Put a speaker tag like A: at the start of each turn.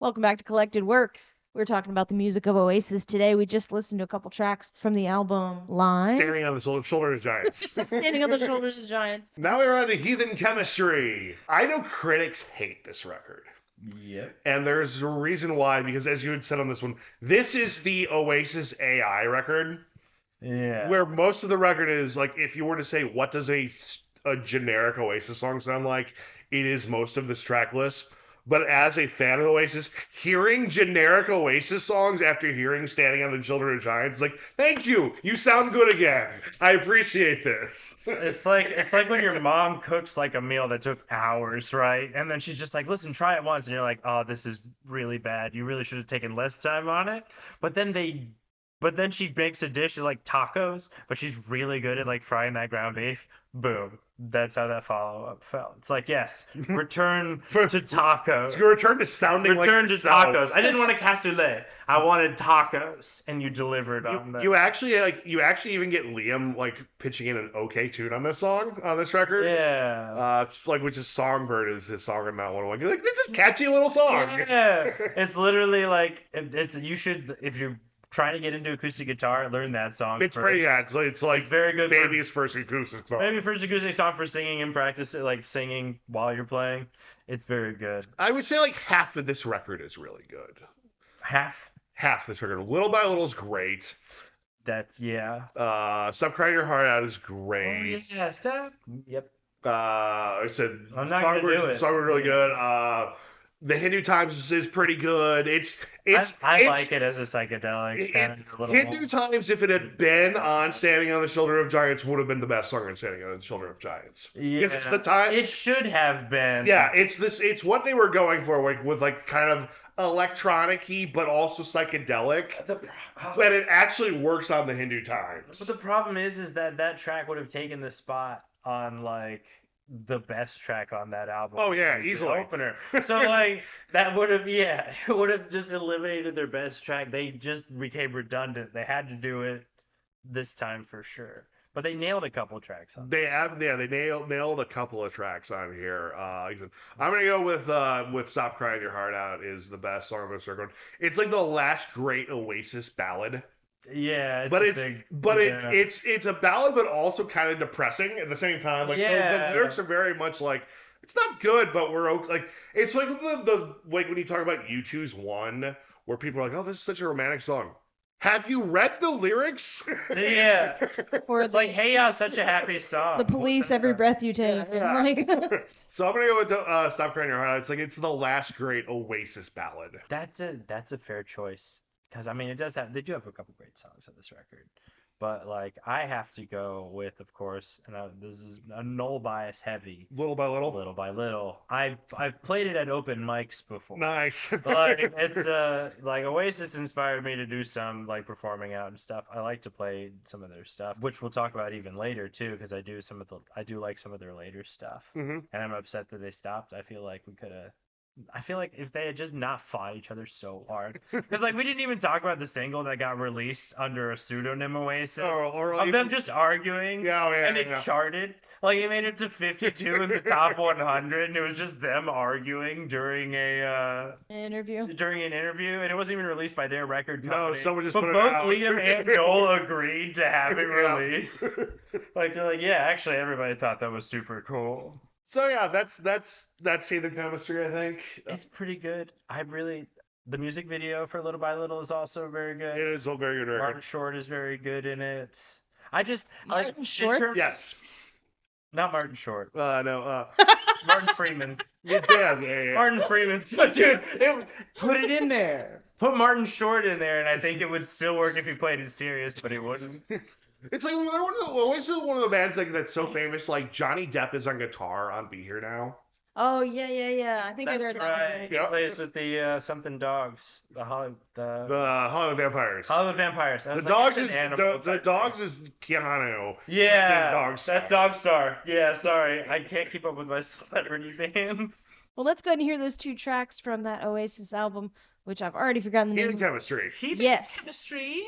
A: Welcome back to Collected Works. We're talking about the music of Oasis today. We just listened to a couple tracks from the album Live.
B: Standing on the Shoulders of Giants.
A: Standing on the Shoulders of Giants.
B: Now we're on to Heathen Chemistry. I know critics hate this record.
C: Yep.
B: And there's a reason why, because as you had said on this one, this is the Oasis AI record.
C: Yeah.
B: Where most of the record is, like, if you were to say, what does a generic Oasis song sound like, it is most of this track list. But as a fan of Oasis, hearing generic Oasis songs after hearing Standing on the Children of Giants, like, thank you, you sound good again. I appreciate this.
C: It's like when your mom cooks like a meal that took hours, right? And then she's just like, listen, try it once, and you're like, oh, this is really bad. You really should have taken less time on it. But then she makes a dish like tacos, but she's really good at like frying that ground beef. Boom. That's how that follow-up felt. It's like, yes, return to tacos.
B: Return to sounding
C: return
B: like
C: to tacos. I didn't want a cassoulet. I wanted tacos, and you delivered on that.
B: You actually even get Liam like pitching in an okay tune on this song on this record.
C: Yeah.
B: Which is Songbird is his song in that one. Like, this is a catchy little song.
C: Yeah. It's literally like if you're trying to get into acoustic guitar, learn that song.
B: It's
C: first.
B: pretty, yeah. It's like
C: very good.
B: Baby's first acoustic song.
C: Maybe first acoustic song for singing and practice it, like singing while you're playing. It's very good.
B: I would say like half of this record is really good.
C: Half
B: this record. Little by Little is great.
C: That's yeah.
B: Stop Crying Your Heart Out is great.
C: Oh yeah, stop. Yep.
B: I said
C: I'm not gonna do it.
B: Songbird really good. The Hindu Times is pretty good.
C: I like it as a psychedelic.
B: Hindu Times, if it had been on Standing on the Shoulder of Giants, would have been the best song on Standing on the Shoulder of Giants.
C: Yeah,
B: because it's the time.
C: It should have been.
B: Yeah, it's what they were going for, like with like kind of electronic-y, but also psychedelic. But it actually works on the Hindu Times.
C: But the problem is that track would have taken the spot on like the best track on that album.
B: Oh yeah, easily.
C: The opener. So like that would have it would have just eliminated their best track. They just became redundant. They had to do it this time for sure. But they nailed a couple tracks on
B: They nailed a couple of tracks on here. I'm gonna go with Stop Crying Your Heart Out is the best song of this record. It's like the last great Oasis ballad.
C: Yeah,
B: it's a ballad, but also kind of depressing at the same time. Like the lyrics are very much like it's not good, but we're okay. Like it's like the like when you talk about U2's One, where people are like, oh, this is such a romantic song. Have you read the lyrics?
C: Yeah. It's like, hey, such a happy song.
A: The Police, Every Breath You Take.
B: Yeah. So I'm gonna go with Stop Crying Your Heart Out. It's the last great Oasis ballad.
C: That's a fair choice. Because, I mean, they do have a couple great songs on this record. But, like, I have to go with, of course, and this is a null bias heavy.
B: Little by Little?
C: Little by Little. I've played it at open mics before.
B: Nice.
C: Like, it's, like, Oasis inspired me to do some, like, performing out and stuff. I like to play some of their stuff, which we'll talk about even later, too, because I do like some of their later stuff.
B: Mm-hmm.
C: And I'm upset that they stopped. I feel like if they had just not fought each other so hard, because like we didn't even talk about the single that got released under a pseudonym Oasis, of them just arguing, and it charted. Like it made it to 52 in the top 100, and it was just them arguing during an interview, and it wasn't even released by their record company.
B: No, someone just
C: but
B: put it
C: both
B: out.
C: Liam and Noel agreed to have it released. Like they're like, yeah, actually, everybody thought that was super cool.
B: So yeah, that's Heathen Chemistry, I think.
C: It's pretty good. The music video for Little by Little is also very good.
B: It is a very good record.
C: Martin Short is very good in it.
A: Martin Short?
B: Yes.
C: Not Martin Short.
B: No.
C: Martin Freeman.
B: Yeah.
C: Martin Freeman. So, dude, put it in there. Put Martin Short in there, and I think it would still work if you played it serious, but it wouldn't.
B: It's like Oasis is one of the bands that's so famous. Like Johnny Depp is on guitar on Be Here Now.
A: Oh yeah. I think I heard that.
C: Right. He plays with the something dogs. The Hollywood
B: Vampires.
C: Hollywood Vampires.
B: The dogs is Keanu.
C: Yeah. That's Dogstar. Yeah. Sorry, I can't keep up with my celebrity bands.
A: Well, let's go ahead and hear those two tracks from that Oasis album, which I've already forgotten the name.
B: Heathen Chemistry.
A: Yes.
C: Chemistry.